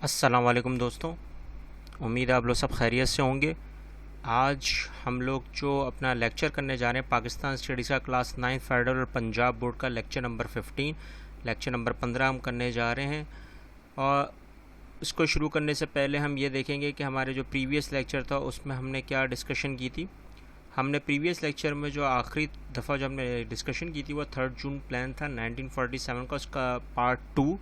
السلام علیکم دوستوں، امید ہے آپ لوگ سب خیریت سے ہوں گے۔ آج ہم لوگ جو اپنا لیکچر کرنے جا رہے ہیں پاکستان اسٹڈیز کا کلاس 9 فیڈرل پنجاب بورڈ کا لیکچر نمبر 15، لیکچر نمبر 15 ہم کرنے جا رہے ہیں۔ اور اس کو شروع کرنے سے پہلے ہم یہ دیکھیں گے کہ ہمارے جو پریویس لیکچر تھا اس میں ہم نے کیا ڈسکشن کی تھی۔ ہم نے پریویس لیکچر میں جو آخری دفعہ جو ہم نے ڈسکشن کی تھی وہ 3 جون پلان تھا 1947 کا، اس کا پارٹ 2،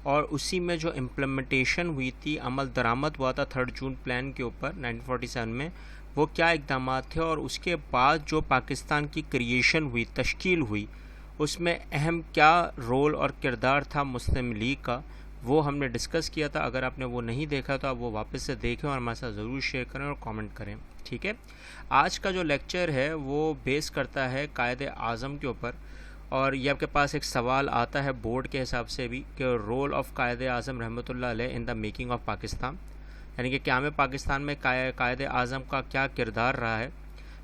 اور اسی میں جو امپلیمنٹیشن ہوئی تھی، عمل درآمد ہوا تھا 3 جون پلان کے اوپر 1947 میں، وہ کیا اقدامات تھے، اور اس کے بعد جو پاکستان کی کریشن ہوئی، تشکیل ہوئی، اس میں اہم کیا رول اور کردار تھا مسلم لیگ کا، وہ ہم نے ڈسکس کیا تھا۔ اگر آپ نے وہ نہیں دیکھا تو آپ وہ واپس سے دیکھیں اور ہمارے ساتھ ضرور شیئر کریں اور کامنٹ کریں، ٹھیک ہے۔ آج کا جو لیکچر ہے وہ بیس کرتا ہے قائد اعظم کے اوپر، اور یہ آپ کے پاس ایک سوال آتا ہے بورڈ کے حساب سے بھی کہ رول آف قائد اعظم رحمۃ اللہ علیہ ان دا میکنگ آف پاکستان، یعنی کہ قیام پاکستان میں قائد اعظم کا کیا کردار رہا ہے۔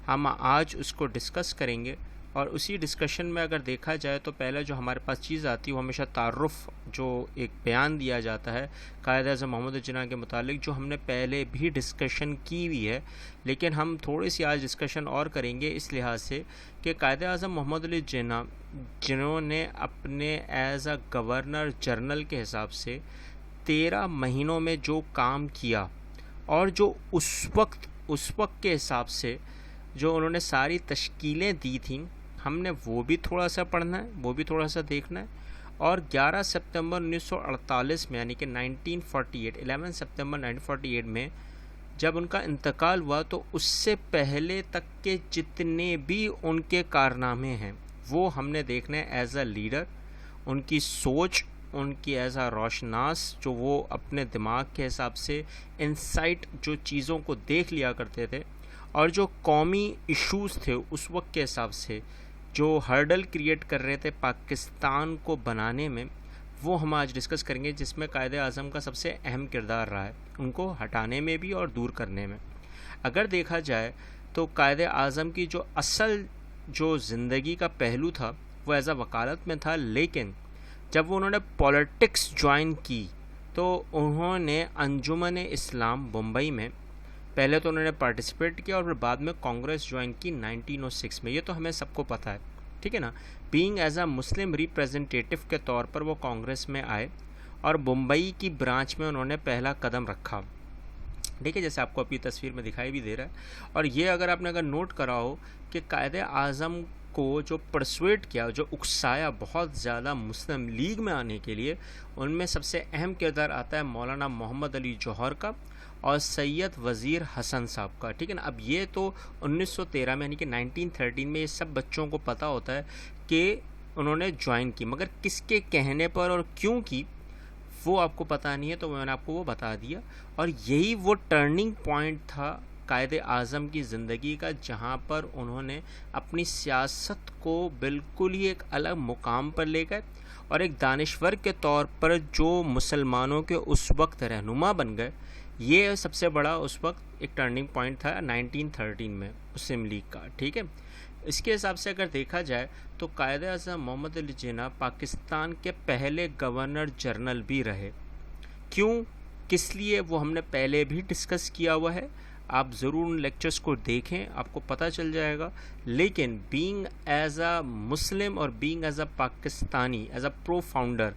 ہم آج اس کو ڈسکس کریں گے، اور اسی ڈسکشن میں اگر دیکھا جائے تو پہلے جو ہمارے پاس چیز آتی ہے وہ ہمیشہ تعارف، جو ایک بیان دیا جاتا ہے قائد اعظم محمد جناح کے متعلق، جو ہم نے پہلے بھی ڈسکشن کی ہوئی ہے، لیکن ہم تھوڑی سی آج ڈسکشن اور کریں گے اس لحاظ سے کہ قائد اعظم محمد علی جناح جنہوں نے اپنے ایز اے گورنر جنرل کے حساب سے 13 مہینوں میں جو کام کیا، اور جو اس وقت کے حساب سے جو انہوں نے ساری تشکیلیں دی تھیں، ہم نے وہ بھی تھوڑا سا پڑھنا ہے، وہ بھی تھوڑا سا دیکھنا ہے۔ اور 11 سپتمبر 1948 میں، یعنی کہ 11 سپتمبر 1948 میں جب ان کا انتقال ہوا، تو اس سے پہلے تک کے جتنے بھی ان کے کارنامے ہیں وہ ہم نے دیکھنا ہے ایز اے لیڈر، ان کی سوچ، ان کی ایز اے روشناس، جو وہ اپنے دماغ کے حساب سے انسائٹ جو چیزوں کو دیکھ لیا کرتے تھے، اور جو قومی ایشوز تھے اس وقت کے حساب سے جو ہرڈل کریٹ کر رہے تھے پاکستان کو بنانے میں، وہ ہم آج ڈسکس کریں گے، جس میں قائد اعظم کا سب سے اہم کردار رہا ہے ان کو ہٹانے میں بھی اور دور کرنے میں۔ اگر دیکھا جائے تو قائد اعظم کی جو اصل جو زندگی کا پہلو تھا وہ ایز اے وکالت میں تھا، لیکن جب انہوں نے پولیٹکس جوائن کی تو انہوں نے انجمن اسلام بمبئی میں پہلے تو انہوں نے پارٹیسپیٹ کیا، اور پھر بعد میں کانگریس جوائن کی 1906 میں۔ یہ تو ہمیں سب کو پتہ ہے، ٹھیک ہے نا۔ Being as a Muslim representative کے طور پر وہ کانگریس میں آئے، اور بمبئی کی برانچ میں انہوں نے پہلا قدم رکھا، ٹھیک ہے، جیسے آپ کو اپنی تصویر میں دکھائی بھی دے رہا ہے۔ اور یہ اگر نوٹ کرا ہو کہ قائد اعظم کو جو پرسویٹ کیا، جو اکسایا بہت زیادہ مسلم لیگ میں آنے کے لیے، ان میں سب سے اہم کردار آتا ہے مولانا محمد علی جوہر کا اور سید وزیر حسن صاحب کا، ٹھیک ہے نا۔ اب یہ تو 1913 میں، یعنی کہ 1913 میں یہ سب بچوں کو پتہ ہوتا ہے کہ انہوں نے جوائن کی، مگر کس کے کہنے پر اور کیوں کی وہ آپ کو پتہ نہیں ہے، تو میں نے آپ کو وہ بتا دیا۔ اور یہی وہ ٹرننگ پوائنٹ تھا قائد اعظم کی زندگی کا، جہاں پر انہوں نے اپنی سیاست کو بالکل ہی ایک الگ مقام پر لے گئے، اور ایک دانشور کے طور پر جو مسلمانوں کے اس وقت رہنما بن گئے۔ یہ سب سے بڑا اس وقت ایک ٹرننگ پوائنٹ تھا 1913 میں مسلم لیگ کا، ٹھیک ہے۔ اس کے حساب سے اگر دیکھا جائے تو قائد اعظم محمد علی جناح پاکستان کے پہلے گورنر جنرل بھی رہے۔ کیوں، کس لیے، وہ ہم نے پہلے بھی ڈسکس کیا ہوا ہے، آپ ضرور ان لیکچرز کو دیکھیں، آپ کو پتہ چل جائے گا۔ لیکن بینگ ایز اے مسلم اور being as a Pakistani, as a pro founder,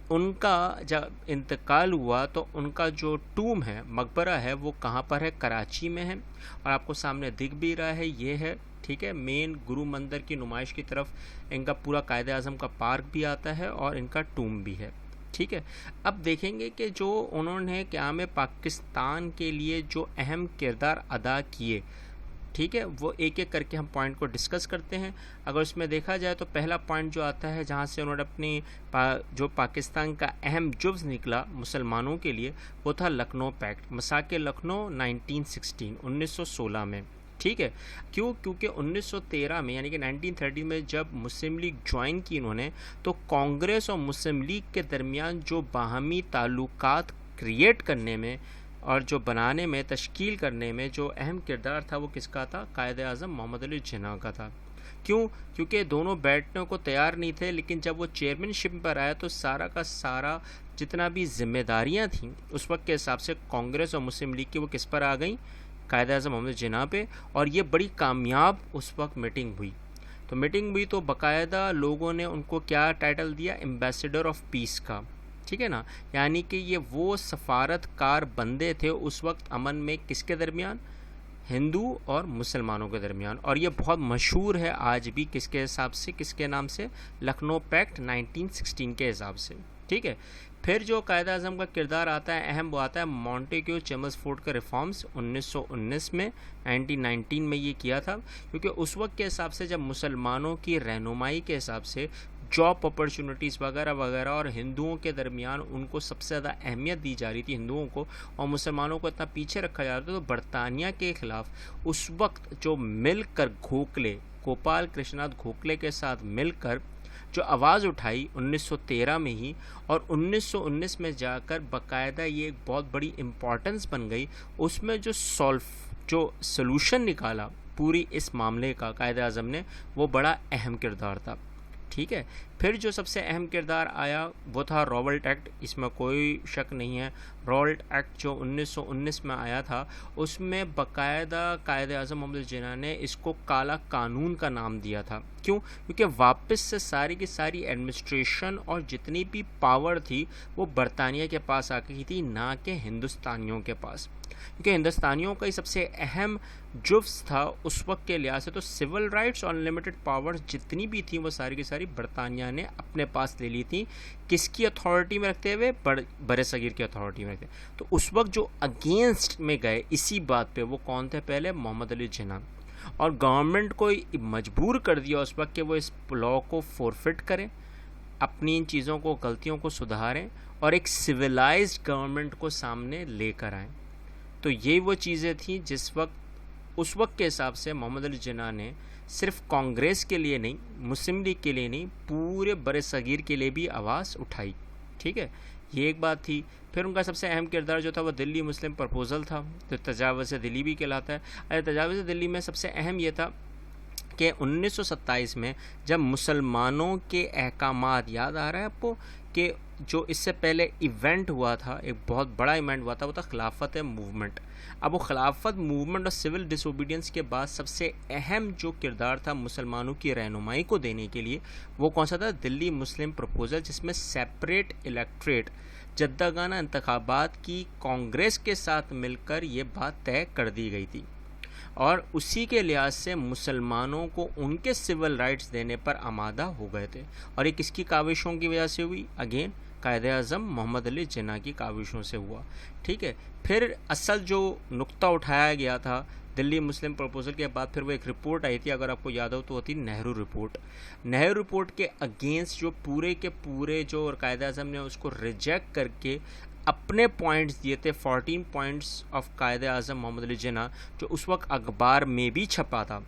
ان کا جب انتقال ہوا تو ان کا جو ٹوم ہے، مقبرہ ہے، وہ کہاں پر ہے؟ کراچی میں ہے، اور آپ کو سامنے دکھ بھی رہا ہے، یہ ہے، ٹھیک ہے، مین گرو مندر کی نمائش کی طرف ان کا پورا قائد اعظم کا پارک بھی آتا ہے، اور ان کا ٹوم بھی ہے، ٹھیک ہے۔ اب دیکھیں گے کہ جو انہوں نے قیام پاکستان کے لیے جو اہم کردار ادا کیے، ٹھیک ہے، وہ ایک ایک کر کے ہم پوائنٹ کو ڈسکس کرتے ہیں۔ اگر اس میں دیکھا جائے تو پہلا پوائنٹ جو آتا ہے، جہاں سے انہوں نے اپنی جو پاکستان کا اہم جز نکلا مسلمانوں کے لیے، وہ تھا لکھنؤ پیکٹ، مساک لکھنؤ 1916 میں، ٹھیک ہے۔ کیونکہ 1913 میں، یعنی کہ 1930 میں جب مسلم لیگ جوائن کی انہوں نے، تو کانگریس اور مسلم لیگ کے درمیان جو باہمی تعلقات کریٹ کرنے میں اور جو بنانے میں، تشکیل کرنے میں جو اہم کردار تھا، وہ کس کا تھا؟ قائد اعظم محمد علی جناح کا تھا۔ کیوں؟ کیونکہ دونوں بیٹھنے کو تیار نہیں تھے، لیکن جب وہ چیئرمین شپ پر آیا تو سارا کا سارا جتنا بھی ذمہ داریاں تھیں اس وقت کے حساب سے کانگریس اور مسلم لیگ کی وہ کس پر آ گئیں؟ قائد اعظم محمد جناح پہ. اور یہ بڑی کامیاب اس وقت میٹنگ ہوئی. تو میٹنگ ہوئی تو باقاعدہ لوگوں نے ان کو کیا ٹائٹل دیا؟ ایمبیسڈر آف پیس کا. ٹھیک ہے نا، یعنی کہ یہ وہ سفارت کار بندے تھے اس وقت امن میں کس کے درمیان؟ ہندو اور مسلمانوں کے درمیان. اور یہ بہت مشہور ہے آج بھی، کس کے حساب سے، کس کے نام سے؟ لکھنؤ پیکٹ 1916 کے حساب سے. ٹھیک ہے. پھر جو قائد اعظم کا کردار آتا ہے اہم، وہ آتا ہے مونٹیگیو چیمبرز فورڈ کا ریفارمز 1919 میں، 1919 میں یہ کیا تھا. کیونکہ اس وقت کے حساب سے جب مسلمانوں کی رہنمائی کے حساب سے جاب اپرچونٹیز وغیرہ وغیرہ، اور ہندوؤں کے درمیان ان کو سب سے زیادہ اہمیت دی جا رہی تھی ہندوؤں کو، اور مسلمانوں کو اتنا پیچھے رکھا جا رہا تھا، تو برطانیہ کے خلاف اس وقت جو مل کر گوکھلے، گوپال کرشنادھ گوکھلے کے ساتھ مل کر جو آواز اٹھائی 1913 میں ہی، اور 1919 میں جا کر باقاعدہ یہ ایک بہت بڑی امپورٹنس بن گئی. اس میں جو سلوشن نکالا پوری اس معاملے کا قائد اعظم نے، وہ بڑا اہم کردار تھا. ٹھیک ہے. پھر جو سب سے اہم کردار آیا وہ تھا راولٹ ایکٹ. اس میں کوئی شک نہیں ہے، راولٹ ایکٹ جو 1919 میں آیا تھا، اس میں باقاعدہ قائد اعظم محمد جناح نے اس کو کالا قانون کا نام دیا تھا. کیوں؟ کیونکہ واپس سے ساری کی ساری ایڈمنسٹریشن اور جتنی بھی پاور تھی وہ برطانیہ کے پاس آ گئی تھی، نہ کہ ہندوستانیوں کے پاس. کیونکہ ہندوستانیوں کا ہی سب سے اہم جفظ تھا اس وقت کے لحاظ سے، تو سول رائٹس اور انلمیٹڈ پاورز جتنی بھی تھیں وہ ساری کی ساری برطانیہ نے اپنے پاس لے لی تھیں. کس کی اتھارٹی میں رکھتے ہوئے؟ بر صغیر کی اتھارٹی میں رکھتے. تو اس وقت جو اگینسٹ میں گئے اسی بات پہ، وہ کون تھے؟ پہلے محمد علی جناح. اور گورنمنٹ کو مجبور کر دیا اس وقت کہ وہ اس لا کو فورفٹ کریں، اپنی ان چیزوں کو، غلطیوں کو سدھاریں، اور ایک سویلائزڈ گورنمنٹ کو سامنے لے کر آئیں. تو یہ وہ چیزیں تھیں جس وقت اس وقت کے حساب سے محمد علی جناح نے صرف کانگریس کے لیے نہیں، مسلم لیگ کے لیے نہیں، پورے بر صغیر کے لیے بھی آواز اٹھائی. ٹھیک ہے، یہ ایک بات تھی. پھر ان کا سب سے اہم کردار جو تھا وہ دلی مسلم پرپوزل تھا، جو تجاوز دلی بھی کہلاتا ہے. تجاوز دلی میں سب سے اہم یہ تھا کہ 1927 میں جب مسلمانوں کے احکامات، یاد آ رہا ہے آپ کو کہ جو اس سے پہلے ایونٹ ہوا تھا، ایک بہت بڑا ایونٹ ہوا تھا، وہ تھا خلافت موومنٹ. اب وہ خلافت موومنٹ اور سول ڈس اوبیڈینس کے بعد سب سے اہم جو کردار تھا مسلمانوں کی رہنمائی کو دینے کے لیے، وہ کون سا تھا؟ دلی مسلم پرپوزل، جس میں سیپریٹ الیکٹریٹ، جداگانہ انتخابات کی کانگریس کے ساتھ مل کر یہ بات طے کر دی گئی تھی. اور اسی کے لحاظ سے مسلمانوں کو ان کے سول رائٹس دینے پر آمادہ ہو گئے تھے. اور یہ کس کی کاوشوں کی وجہ سے ہوئی؟ اگین قائد اعظم محمد علی جناح کی کاوشوں سے ہوا. ٹھیک ہے. پھر اصل جو نقطہ اٹھایا گیا تھا دلی مسلم پرپوزل کے بعد، پھر وہ ایک رپورٹ آئی تھی، اگر آپ کو یاد ہو تو ہوتی نہرو رپورٹ. نہرو رپورٹ کے اگینسٹ جو پورے کے پورے جو قائد اعظم نے اس کو ریجیکٹ کر کے اپنے پوائنٹس دیے تھے، 14 پوائنٹس آف قائد اعظم محمد علی جناح، جو اس وقت اخبار میں بھی چھپا تھا.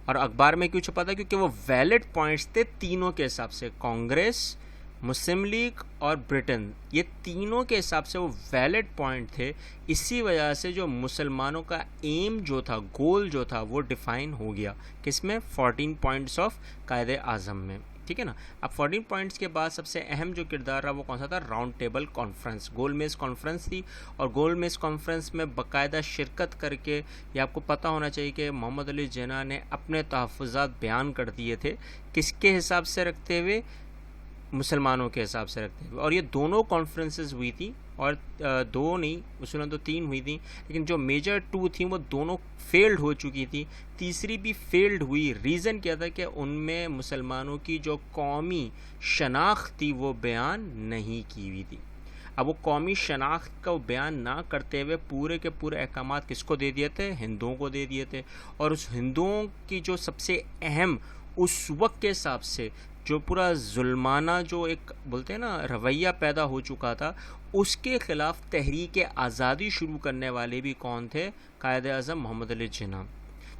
اور اخبار میں کیوں چھپا تھا؟ کیونکہ وہ ویلڈ پوائنٹس تھے تینوں کے حساب سے، کانگریس، مسلم لیگ اور برٹن، یہ تینوں کے حساب سے وہ ویلڈ پوائنٹ تھے. اسی وجہ سے جو مسلمانوں کا ایم جو تھا، گول جو تھا، وہ ڈیفائن ہو گیا کس میں؟ 14 پوائنٹس آف قائد اعظم میں. ٹھیک ہے نا. اب 14 پوائنٹس کے بعد سب سے اہم جو کردار رہا وہ کون سا تھا؟ راؤنڈ ٹیبل کانفرنس، گول میز کانفرنس تھی. اور گول میز کانفرنس میں باقاعدہ شرکت کر کے، یہ آپ کو پتہ ہونا چاہیے کہ محمد علی جناح نے اپنے تحفظات بیان کر دیے تھے، کس کے حساب سے رکھتے ہوئے؟ مسلمانوں کے حساب سے رکھتے ہوئے. اور یہ دونوں کانفرنسز ہوئی تھی، اور دو نہیں، اصولاً تو 3 ہوئی تھیں، لیکن جو میجر 2 تھیں وہ دونوں فیلڈ ہو چکی تھی. تیسری بھی فیلڈ ہوئی. ریزن کیا تھا؟ کہ ان میں مسلمانوں کی جو قومی شناخت تھی وہ بیان نہیں کی ہوئی تھی. اب وہ قومی شناخت کا بیان نہ کرتے ہوئے پورے کے پورے احکامات کس کو دے دیے تھے؟ ہندوؤں کو دے دیے تھے. اور اس ہندوؤں کی جو سب سے اہم اس وقت کے حساب سے جو پورا ظلمانہ جو ایک بولتے ہیں نا رویہ پیدا ہو چکا تھا، اس کے خلاف تحریک آزادی شروع کرنے والے بھی کون تھے؟ قائد اعظم محمد علی جناح.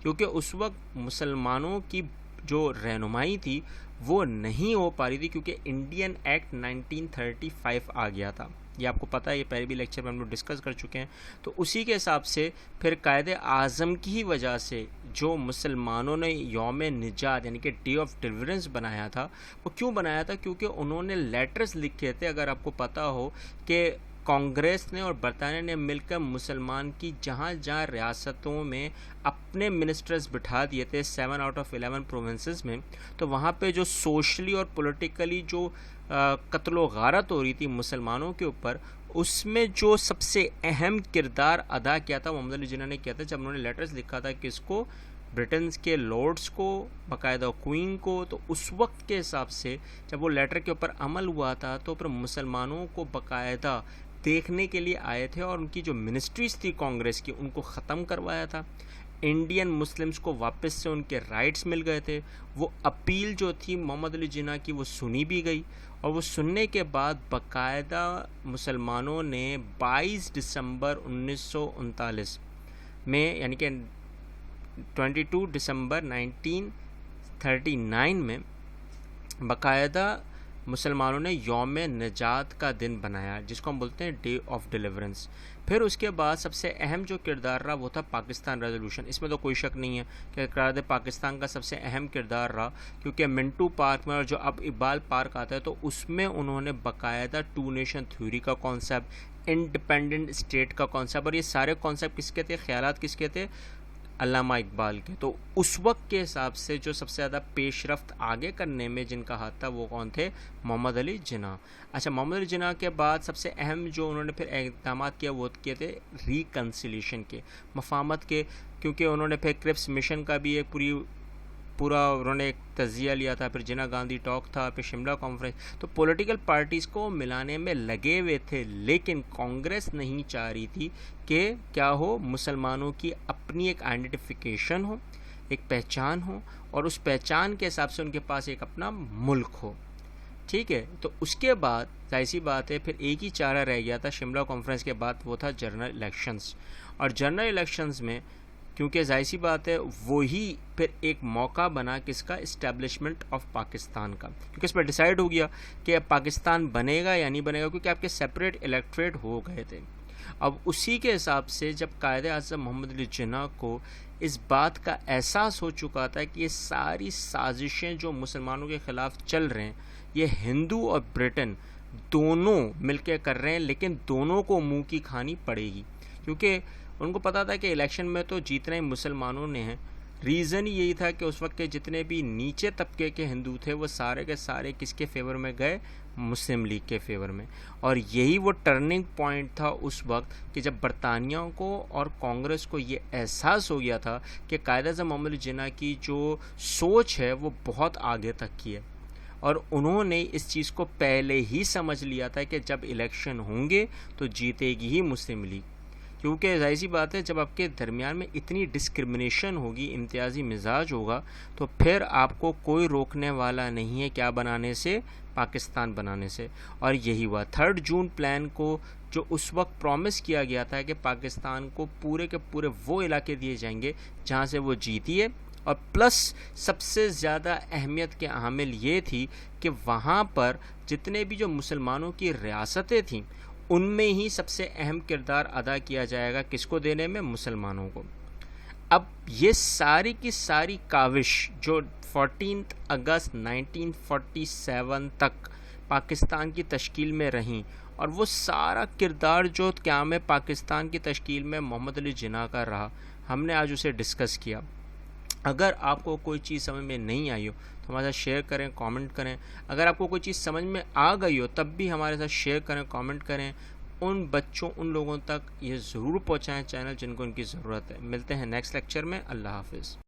کیونکہ اس وقت مسلمانوں کی جو رہنمائی تھی وہ نہیں ہو پا رہی تھی، کیونکہ انڈین ایکٹ 1935 آ گیا تھا. یہ آپ کو پتہ ہے، یہ پہلے بھی لیکچر میں ہم لوگ ڈسکس کر چکے ہیں. تو اسی کے حساب سے پھر قائد اعظم کی ہی وجہ سے جو مسلمانوں نے یوم نجات یعنی کہ ڈے آف ڈیلیورنس بنایا تھا، وہ کیوں بنایا تھا؟ کیونکہ انہوں نے لیٹرز لکھے تھے. اگر آپ کو پتہ ہو کہ کانگریس نے اور برطانیہ نے مل کر مسلمان کی جہاں جہاں ریاستوں میں اپنے منسٹرز بٹھا دیے تھے 7 آؤٹ آف 11 پروونسز میں، تو وہاں پہ جو سوشلی اور پولیٹیکلی جو قتل و غارت ہو رہی تھی مسلمانوں کے اوپر، اس میں جو سب سے اہم کردار ادا کیا تھا محمد علی جناح نے کیا تھا. جب انہوں نے لیٹرز لکھا تھا کہ اس کو برٹنز کے لارڈز کو، باقاعدہ کوئین کو، تو اس وقت کے حساب سے جب وہ لیٹر کے اوپر عمل ہوا تھا تو پھر مسلمانوں کو باقاعدہ دیکھنے کے لیے آئے تھے اور ان کی جو منسٹریز تھی کانگریس کی ان کو ختم کروایا تھا. انڈین مسلمز کو واپس سے ان کے رائٹس مل گئے تھے. وہ اپیل جو تھی محمد علی جناح کی وہ سنی بھی گئی، اور وہ سننے کے بعد باقاعدہ مسلمانوں نے 22 دسمبر 1939 میں یعنی کہ 22 دسمبر 1939 میں باقاعدہ مسلمانوں نے یوم نجات کا دن بنایا، جس کو ہم بولتے ہیں ڈے آف ڈیلیورنس. پھر اس کے بعد سب سے اہم جو کردار رہا وہ تھا پاکستان ریزولوشن. اس میں تو کوئی شک نہیں ہے کہ قرارداد پاکستان کا سب سے اہم کردار رہا، کیونکہ منٹو پارک میں اور جو اب اقبال پارک آتا ہے تو اس میں انہوں نے باقاعدہ 2 نیشن تھیوری کا کانسیپٹ، انڈیپینڈنٹ اسٹیٹ کا کانسیپٹ، اور یہ سارے کانسیپٹ کس کے تھے؟ خیالات کس کے تھے؟ علامہ اقبال کے. تو اس وقت کے حساب سے جو سب سے زیادہ پیش رفت آگے کرنے میں جن کا ہاتھ تھا وہ کون تھے؟ محمد علی جناح. اچھا، محمد علی جناح کے بعد سب سے اہم جو انہوں نے پھر اقدامات کیا وہ کیے تھے ریکنسیلیشن کے، مفاہمت کے، کیونکہ انہوں نے پھر کرپس مشن کا بھی ایک پورا انہوں نے ایک تجزیہ لیا تھا. پھر جناح گاندھی ٹاک تھا، پھر شملہ کانفرنس. تو پولیٹیکل پارٹیز کو ملانے میں لگے ہوئے تھے، لیکن کانگریس نہیں چاہ رہی تھی کہ کیا ہو، مسلمانوں کی اپنی ایک آئیڈینٹیفیکیشن ہو، ایک پہچان ہو، اور اس پہچان کے حساب سے ان کے پاس ایک اپنا ملک ہو. ٹھیک ہے. تو اس کے بعد ظاہر سی بات ہے پھر ایک ہی چارہ رہ گیا تھا شملہ کانفرنس کے بعد، وہ تھا جنرل الیکشنز. اور جنرل الیکشنز میں کیونکہ ظاہر سی بات ہے وہی پھر ایک موقع بنا کس کا؟ اسٹیبلشمنٹ آف پاکستان کا، کیونکہ اس پر ڈیسائیڈ ہو گیا کہ پاکستان بنے گا یا نہیں بنے گا، کیونکہ آپ کے سپریٹ الیکٹریٹ ہو گئے تھے. اب اسی کے حساب سے جب قائد اعظم محمد علی جناح کو اس بات کا احساس ہو چکا تھا کہ یہ ساری سازشیں جو مسلمانوں کے خلاف چل رہے ہیں یہ ہندو اور برٹن دونوں مل کے کر رہے ہیں، لیکن دونوں کو منہ کی کھانی پڑے گی، کیونکہ ان کو پتا تھا کہ الیکشن میں تو جیتنا ہی مسلمانوں نے ہیں. ریزن یہی تھا کہ اس وقت کے جتنے بھی نیچے طبقے کے ہندو تھے وہ سارے کے سارے کس کے فیور میں گئے؟ مسلم لیگ کے فیور میں. اور یہی وہ ٹرننگ پوائنٹ تھا اس وقت کہ جب برطانیہ کو اور کانگریس کو یہ احساس ہو گیا تھا کہ قائد اعظم محمد علی جناح کی جو سوچ ہے وہ بہت آگے تک کی ہے، اور انہوں نے اس چیز کو پہلے ہی سمجھ لیا تھا کہ جب الیکشن ہوں گے تو جیتے گی ہی مسلم لیگ. کیونکہ ظاہر سی بات ہے جب آپ کے درمیان میں اتنی ڈسکرمنیشن ہوگی، امتیازی مزاج ہوگا، تو پھر آپ کو کوئی روکنے والا نہیں ہے کیا بنانے سے؟ پاکستان بنانے سے. اور یہی ہوا 3 جون پلان کو، جو اس وقت پرومس کیا گیا تھا کہ پاکستان کو پورے کے پورے وہ علاقے دیے جائیں گے جہاں سے وہ جیتی ہے، اور پلس سب سے زیادہ اہمیت کے عامل یہ تھی کہ وہاں پر جتنے بھی جو مسلمانوں کی ریاستیں تھیں ان میں ہی سب سے اہم کردار ادا کیا جائے گا کس کو دینے میں؟ مسلمانوں کو. اب یہ ساری کی ساری کاوش جو 14 اگست 1947 تک پاکستان کی تشکیل میں رہیں، اور وہ سارا کردار جو قیام پاکستان کی تشکیل میں محمد علی جناح کا رہا، ہم نے آج اسے ڈسکس کیا. اگر آپ کو کوئی چیز سمجھ میں نہیں آئی ہو تو ہمارے ساتھ شیئر کریں، کامنٹ کریں. اگر آپ کو کوئی چیز سمجھ میں آ گئی ہو تب بھی ہمارے ساتھ شیئر کریں، کامنٹ کریں. ان بچوں، ان لوگوں تک یہ ضرور پہنچائیں چینل جن کو ان کی ضرورت ہے. ملتے ہیں نیکسٹ لیکچر میں. اللہ حافظ.